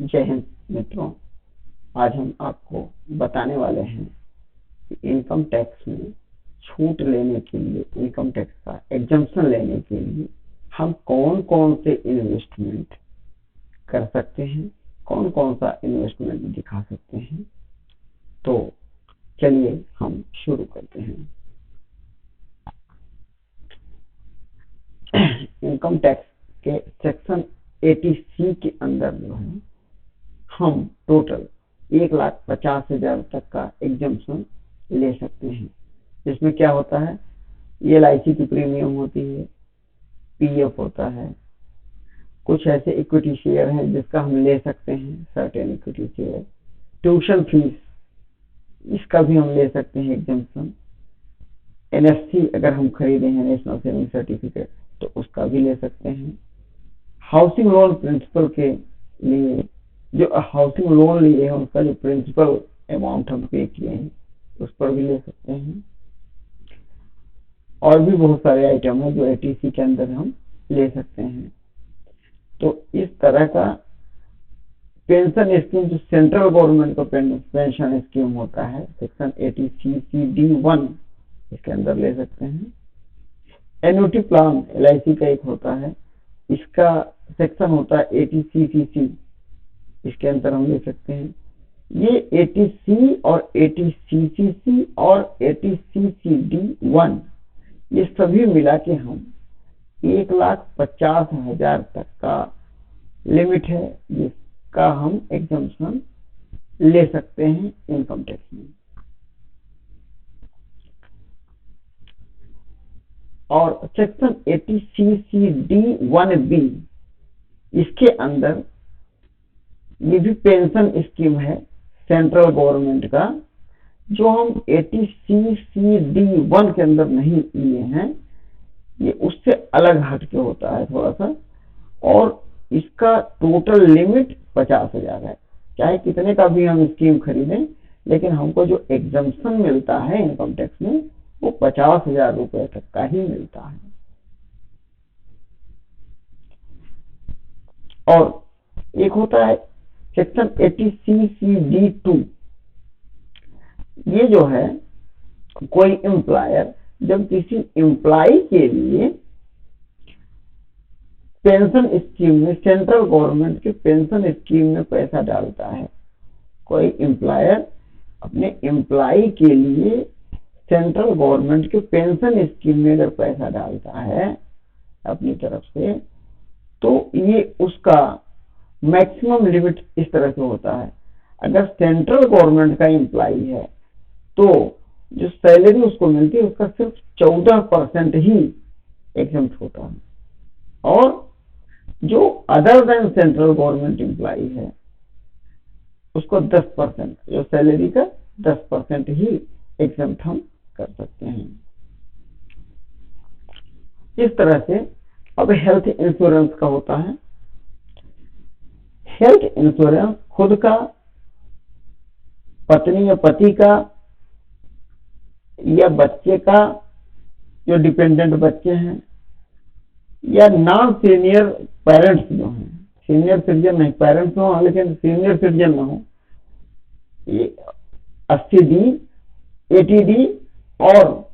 जय हिंद मित्रों, आज हम आपको बताने वाले हैं कि इनकम टैक्स में छूट लेने के लिए, इनकम टैक्स का एग्जम्पशन लेने के लिए हम कौन कौन से इन्वेस्टमेंट कर सकते हैं, कौन कौन सा इन्वेस्टमेंट दिखा सकते हैं। तो चलिए हम शुरू करते हैं। इनकम टैक्स के सेक्शन 80C के अंदर जो है हम टोटल 1,50,000 तक का एग्जम्पशन ले सकते हैं। जिसमें क्या होता है, LIC की प्रीमियम होती है, PF होता है, कुछ ऐसे इक्विटी शेयर हैं जिसका हम ले सकते हैं, certain equity share, tuition fees इसका भी हम ले सकते हैं एग्जम्पशन, NFC अगर हम खरीदे हैं नेशनल सेविंग सर्टिफिकेट तो उसका भी ले सकते हैं, हाउसिंग लोन प्रिंसिपल के लिए जो हाउसिंग लोन लिए हैं उसका जो प्रिंसिपल अमाउंट हम पे किए हैं उस पर भी ले सकते हैं। और भी बहुत सारे आइटम है जो 80C के अंदर हम ले सकते हैं। तो इस तरह का पेंशन स्कीम जो सेंट्रल गवर्नमेंट का पेंशन स्कीम होता है, सेक्शन 80C(1) इसके अंदर ले सकते हैं। एन्युटी प्लान LIC का एक होता है, इसका सेक्शन होता है 80CCC, इसके अंदर हम ले सकते हैं। ये 80C और 80CCC और 80CCD(1) ये सभी मिला के हम 1,50,000 तक का लिमिट है जिसका हम एग्जम्पशन ले सकते हैं इनकम टैक्स में। और सेक्शन 80CCD(1)(B) इसके अंदर ये भी पेंशन स्कीम है सेंट्रल गवर्नमेंट का, जो हम 80CCD(1) के अंदर नहीं लिए हैं, ये उससे अलग हटके होता है थोड़ा सा। और इसका टोटल लिमिट 50,000 है। चाहे कितने का भी हम स्कीम खरीदें, लेकिन हमको जो एग्जम्पशन मिलता है इनकम टैक्स में वो 50,000 रुपए तक का ही मिलता है। और एक होता है सेक्शन 80CCD(2), ये जो है कोई एम्प्लॉयर जब किसी एम्प्लॉय के लिए पेंशन स्कीम में, सेंट्रल गवर्नमेंट के पेंशन स्कीम में पैसा डालता है, कोई एम्प्लॉयर अपने एम्प्लॉय के लिए सेंट्रल गवर्नमेंट के पेंशन स्कीम में अगर पैसा डालता है अपनी तरफ से, तो ये उसका मैक्सिमम लिमिट इस तरह से होता है। अगर सेंट्रल गवर्नमेंट का एम्प्लॉय है तो जो सैलरी उसको मिलती है उसका सिर्फ 14% ही एग्जम्प्ट होता है, और जो other than central government employ है उसको 10%, जो सैलरी का 10% ही एग्जम्प्ट हम कर सकते हैं। इस तरह से अब हेल्थ इंश्योरेंस का होता है। हेल्थ इंश्योरेंस खुद का, पत्नी या पति का या बच्चे का, जो डिपेंडेंट बच्चे हैं, या नॉन सीनियर पेरेंट्स जो हैं, सीनियर सिटीजन नहीं, पेरेंट्स हो लेकिन सीनियर सिटीजन ना हो, ये 80D 80D और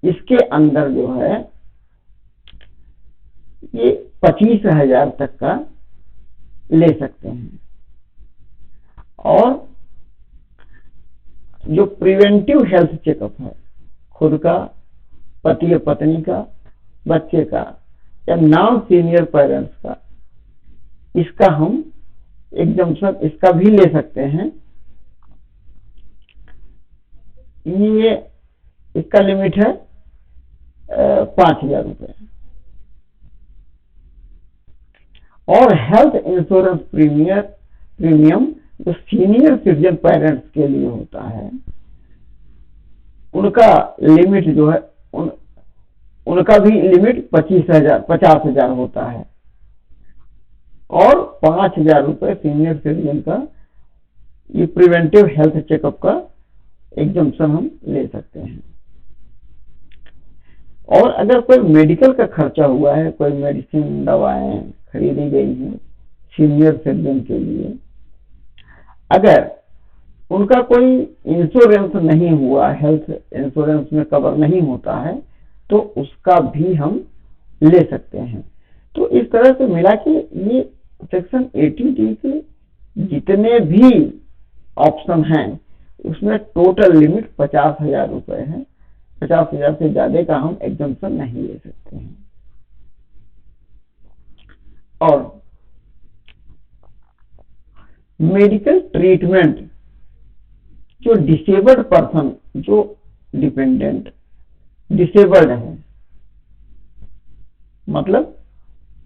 इसके अंदर जो है ये 25,000 तक का ले सकते हैं। और जो प्रिवेंटिव हेल्थ चेकअप है, खुद का, पति या पत्नी का, बच्चे का या नॉन सीनियर पेरेंट्स का, इसका हम एग्जम्पशन इसका भी ले सकते हैं। ये इसका लिमिट है 5,000 रुपए। और हेल्थ इंश्योरेंस प्रीमियम जो सीनियर सिटीजन पेरेंट्स के लिए होता है, उनका लिमिट जो है उनका भी लिमिट 50,000 होता है, और 5,000 रुपए सीनियर सिटीजन का ये प्रिवेंटिव हेल्थ चेकअप का एग्जम्पशन हम ले सकते हैं। और अगर कोई मेडिकल का खर्चा हुआ है, कोई मेडिसिन दवाएं खरीदी गई हैं सीनियर सिटीजन के लिए अगर उनका कोई इंश्योरेंस नहीं हुआ, हेल्थ इंश्योरेंस में कवर नहीं होता है, तो उसका भी हम ले सकते हैं। तो इस तरह से मिला कि ये सेक्शन 80D के जितने भी ऑप्शन हैं उसमें टोटल लिमिट 50,000 रुपए है। 50,000 से ज्यादा का हम एग्जम्पशन नहीं ले सकते हैं। और मेडिकल ट्रीटमेंट जो डिसेबल्ड पर्सन, जो डिपेंडेंट डिसेबल्ड है, मतलब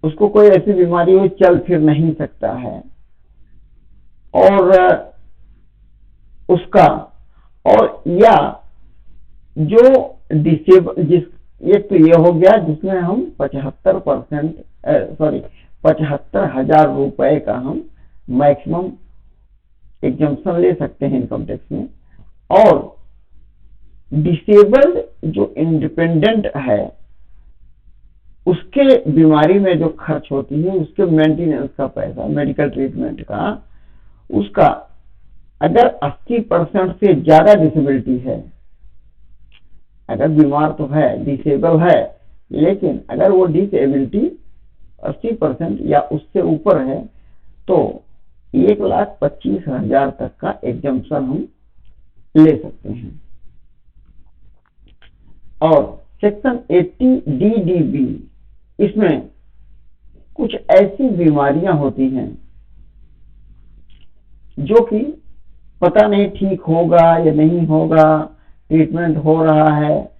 उसको कोई ऐसी बीमारी हो चल फिर नहीं सकता है, और उसका और या जो डिसेबल एक तो ये हो गया जिसमें हम 75,000 रुपए का हम मैक्सिमम एग्जम्पशन ले सकते हैं इनकम टैक्स में। और डिसेबल्ड जो इंडिपेंडेंट है उसके बीमारी में जो खर्च होती है, उसके मेंटेनेंस का पैसा, मेडिकल ट्रीटमेंट का, उसका अगर 80% से ज्यादा डिसेबिलिटी है, अगर बीमार तो है, डिसेबल है, लेकिन अगर वो डिसेबिलिटी 80% या उससे ऊपर है तो 1,25,000 तक का एग्जम्पशन हम ले सकते हैं। और सेक्शन 80DDB, इसमें कुछ ऐसी बीमारियां होती हैं जो कि पता नहीं ठीक होगा या नहीं होगा, ट्रीटमेंट हो रहा है,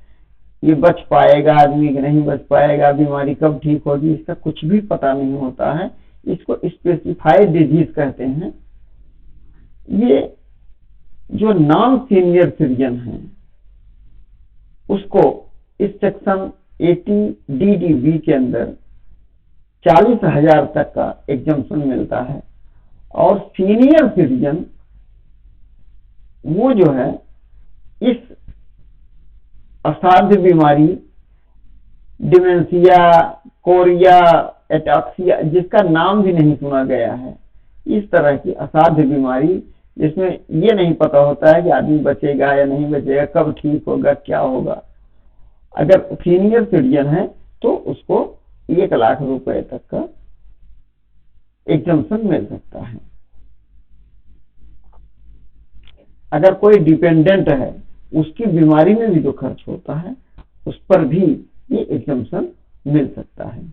ये बच पाएगा आदमी कि नहीं बच पाएगा, बीमारी कब ठीक होगी, इसका कुछ भी पता नहीं होता है। इसको स्पेसिफाइड डिजीज कहते हैं। ये जो नॉन सीनियर सिटीजन है उसको इस सेक्शन 80DDB के अंदर 40,000 तक का एग्जम्पशन मिलता है। और सीनियर सिटीजन वो जो है इस असाध्य बीमारी, डिमेंशिया, कोरिया, एटॉक्सिया, जिसका नाम भी नहीं सुना गया है, इस तरह की असाध्य बीमारी जिसमें ये नहीं पता होता है कि आदमी बचेगा या नहीं बचेगा, कब ठीक होगा, क्या होगा, अगर सीनियर सिटीजन है तो उसको 1,00,000 रुपए तक का एग्जम्पशन मिल सकता है। अगर कोई डिपेंडेंट है, उसकी बीमारी में भी जो खर्च होता है उस पर भी ये एग्जम्पशन मिल सकता है।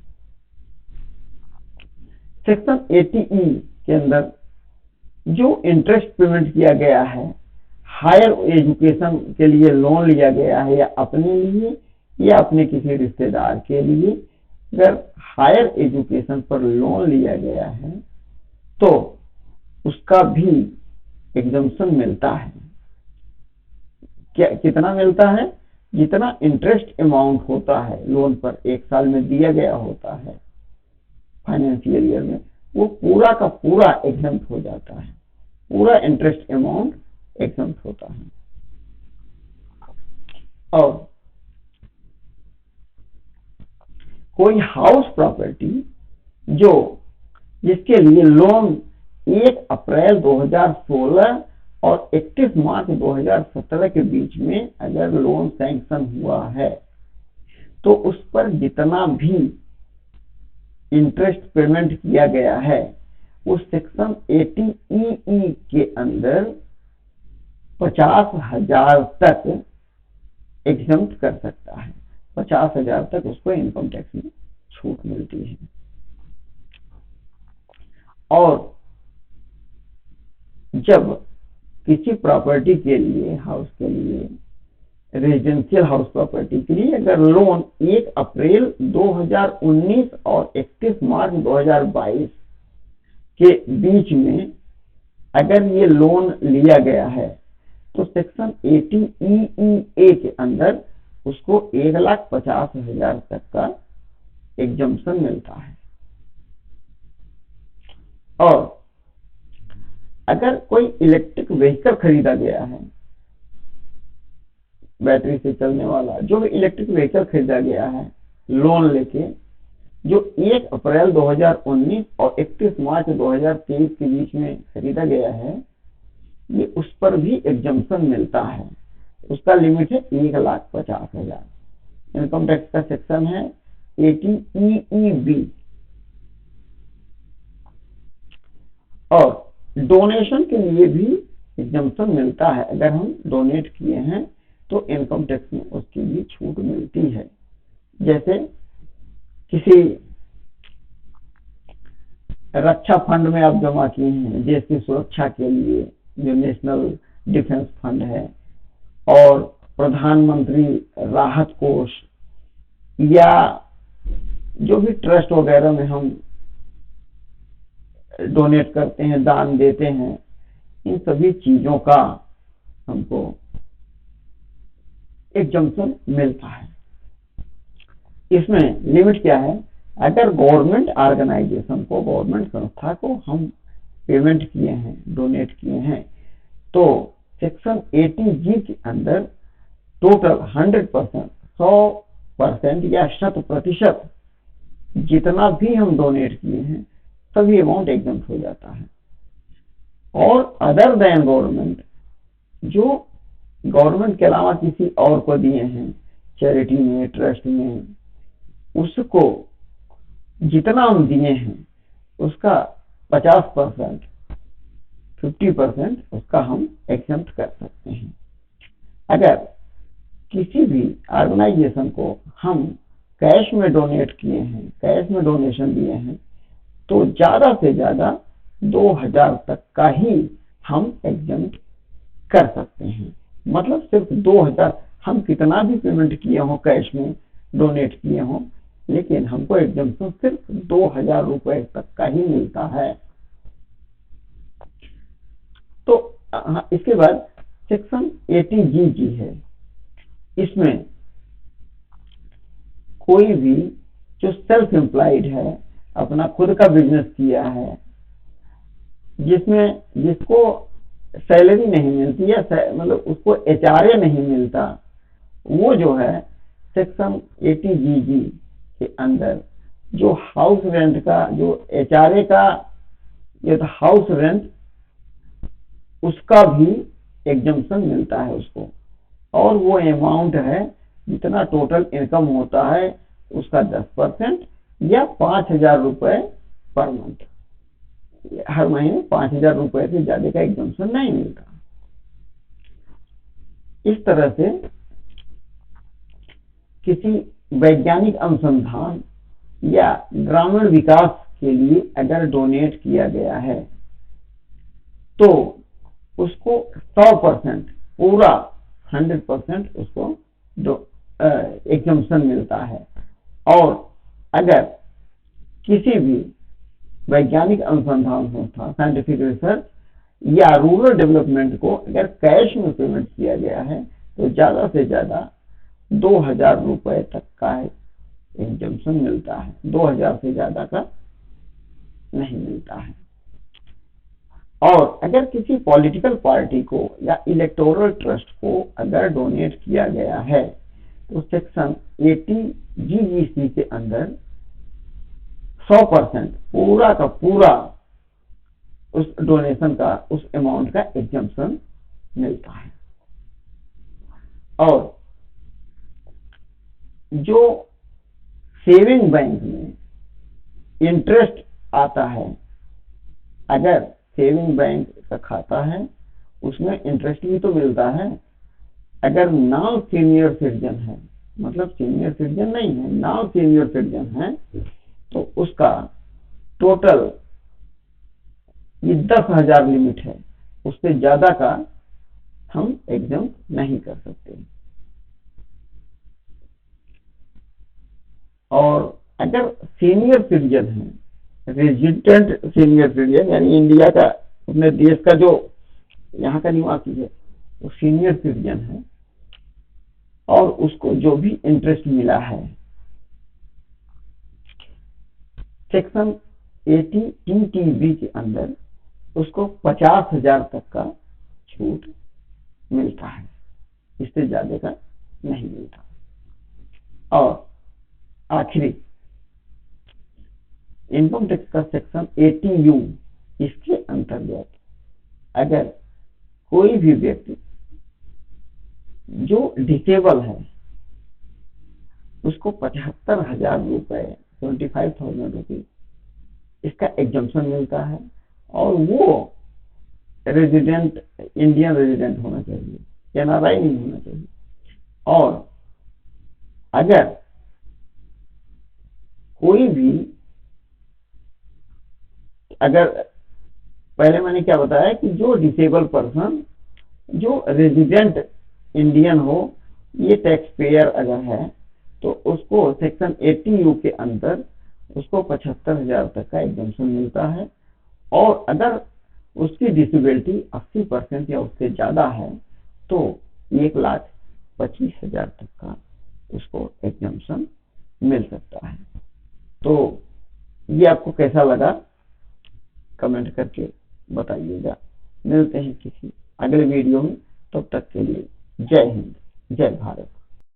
सेक्शन 80E के अंदर जो इंटरेस्ट पेमेंट किया गया है, हायर एजुकेशन के लिए लोन लिया गया है, या अपने लिए या अपने किसी रिश्तेदार के लिए, अगर हायर एजुकेशन पर लोन लिया गया है तो उसका भी एग्जम्पशन मिलता है। क्या कितना मिलता है? जितना इंटरेस्ट अमाउंट होता है लोन पर एक साल में दिया गया होता है फाइनेंशियल ईयर में, वो पूरा का पूरा एग्जम्प्ट हो जाता है, पूरा इंटरेस्ट अमाउंट एग्जम्प्ट होता है। और कोई हाउस प्रॉपर्टी जिसके लिए लोन 1 अप्रैल 2016 और 31 मार्च 2017 के बीच में अगर लोन सैंक्शन हुआ है तो उस पर जितना भी इंटरेस्ट पेमेंट किया गया है वो सेक्शन 80EE के अंदर 50,000 तक एग्जम्प्ट कर सकता है। 50,000 तक उसको इनकम टैक्स में छूट मिलती है। और जब किसी प्रॉपर्टी के लिए, हाउस के लिए, रेजिडेंशियल हाउस प्रॉपर्टी के लिए अगर लोन 1 अप्रैल 2019 और 31 मार्च 2022 के बीच में अगर ये लोन लिया गया है तो सेक्शन 80EEA के अंदर उसको 1,50,000 तक का एग्जम्पशन मिलता है। और अगर कोई इलेक्ट्रिक व्हीकल खरीदा गया है, बैटरी से चलने वाला जो भी इलेक्ट्रिक व्हीकल खरीदा गया है लोन लेके, जो 1 अप्रैल 2019 और 31 मार्च 2023 के बीच में खरीदा गया है, ये उस पर भी एग्जम्पशन मिलता है। उसका लिमिट है 1,50,000। इनकम टैक्स का सेक्शन है 80EEB। और डोनेशन के लिए भी एग्जम्पशन मिलता है। अगर हम डोनेट किए हैं तो इनकम टैक्स में उसकी भी छूट मिलती है। जैसे किसी रक्षा फंड में आप जमा किए हैं, देश की सुरक्षा के लिए, जो नेशनल डिफेंस फंड है, और प्रधानमंत्री राहत कोष, या जो भी ट्रस्ट वगैरह में हम डोनेट करते हैं, दान देते हैं, इन सभी चीजों का हमको एग्जम्पशन मिलता है। इसमें लिमिट क्या है? अगर गवर्नमेंट ऑर्गेनाइजेशन को, गवर्नमेंट संस्था को हम पेमेंट किए हैं, डोनेट किए हैं, तो सेक्शन 80G के अंदर टोटल 100%, 100% या 100% जितना भी हम डोनेट किए हैं सभी अमाउंट एग्जम्प्ट हो जाता है। और अदर देन गवर्नमेंट, जो गवर्नमेंट के अलावा किसी और को दिए हैं, चैरिटी में, ट्रस्ट में, उसको जितना हम दिए हैं उसका 50%, 50% उसका हम एग्जम्प्ट कर सकते हैं। अगर किसी भी ऑर्गेनाइजेशन को हम कैश में डोनेट किए हैं, कैश में डोनेशन दिए हैं, तो ज्यादा से ज्यादा 2,000 तक का ही हम एग्जम्प्ट कर सकते हैं। मतलब सिर्फ 2,000, हम कितना भी पेमेंट किए हो, कैश में डोनेट किए हो, लेकिन हमको एग्जम्पशन सिर्फ 2,000 रुपए तक का ही मिलता है। तो इसके बाद सेक्शन 80G है। इसमें कोई भी जो सेल्फ एम्प्लॉयड है, अपना खुद का बिजनेस किया है, जिसको सैलरी नहीं मिलती, या मतलब उसको HRA नहीं मिलता, वो जो है सेक्शन 80G के अंदर जो हाउस रेंट का, जो HRA का, ये तो हाउस रेंट, उसका भी एग्जम्पशन मिलता है उसको। और वो अमाउंट है जितना टोटल इनकम होता है उसका 10%, या 5,000 रुपए पर मंथ। हर महीने 5,000 रुपए से ज्यादा का एग्जम्पशन नहीं मिलता। इस तरह से किसी वैज्ञानिक अनुसंधान या ग्रामीण विकास के लिए अगर डोनेट किया गया है तो उसको 100%, पूरा 100% उसको एग्जम्पशन मिलता है। और अगर किसी भी वैज्ञानिक अनुसंधान संस्था, साइंटिफिक रिसर्च या रूरल डेवलपमेंट को अगर कैश में पेमेंट किया गया है तो ज्यादा से ज्यादा 2,000 रुपए तक का एग्जम्पशन मिलता है। 2,000 से ज्यादा का नहीं मिलता है। और अगर किसी पॉलिटिकल पार्टी को या इलेक्टोरल ट्रस्ट को अगर डोनेट किया गया है तो सेक्शन 80GEC के अंदर 100%, पूरा का पूरा उस डोनेशन का, उस अमाउंट का एग्जम्पशन मिलता है। और जो सेविंग बैंक में इंटरेस्ट आता है, अगर सेविंग बैंक का खाता है उसमें इंटरेस्ट भी तो मिलता है। अगर नॉन सीनियर सिटीजन है, मतलब सीनियर सिटीजन नहीं है, नॉन सीनियर सिटीजन है, तो उसका टोटल ये 10,000 लिमिट है, उससे ज्यादा का हम एग्जाम नहीं कर सकते। और अगर सीनियर सिटीजन है, रेजिडेंट सीनियर सिटीजन, यानी इंडिया का, अपने देश का जो यहाँ का निवासी है, वो सीनियर सिटीजन है और उसको जो भी इंटरेस्ट मिला है सेक्शन 80TTB के अंदर उसको 50,000 तक का छूट मिलता है, इससे ज्यादा का नहीं मिलता। और आखिरी इनकम टैक्स का सेक्शन 80U, इसके अंतर्गत अगर कोई भी व्यक्ति जो डिसेबल है उसको 75,000 रुपए, 25,000 रुपीज इसका एग्जम्पशन मिलता है, और वो रेजिडेंट, इंडियन रेजिडेंट होना चाहिए, NRI नहीं होना चाहिए। और अगर कोई भी, अगर पहले मैंने क्या बताया कि जो डिसेबल पर्सन जो रेजिडेंट इंडियन हो, ये टैक्स पेयर अगर है तो उसको सेक्शन 80U के अंदर उसको 75,000 तक का एग्जम्पशन मिलता है। और अगर उसकी डिसेबिलिटी 80% या उससे ज्यादा है तो 1,25,000 तक का उसको एग्जम्पशन मिल सकता है। तो ये आपको कैसा लगा कमेंट करके बताइएगा। मिलते हैं किसी अगले वीडियो में, तब तक के लिए जय हिंद, जय भारत।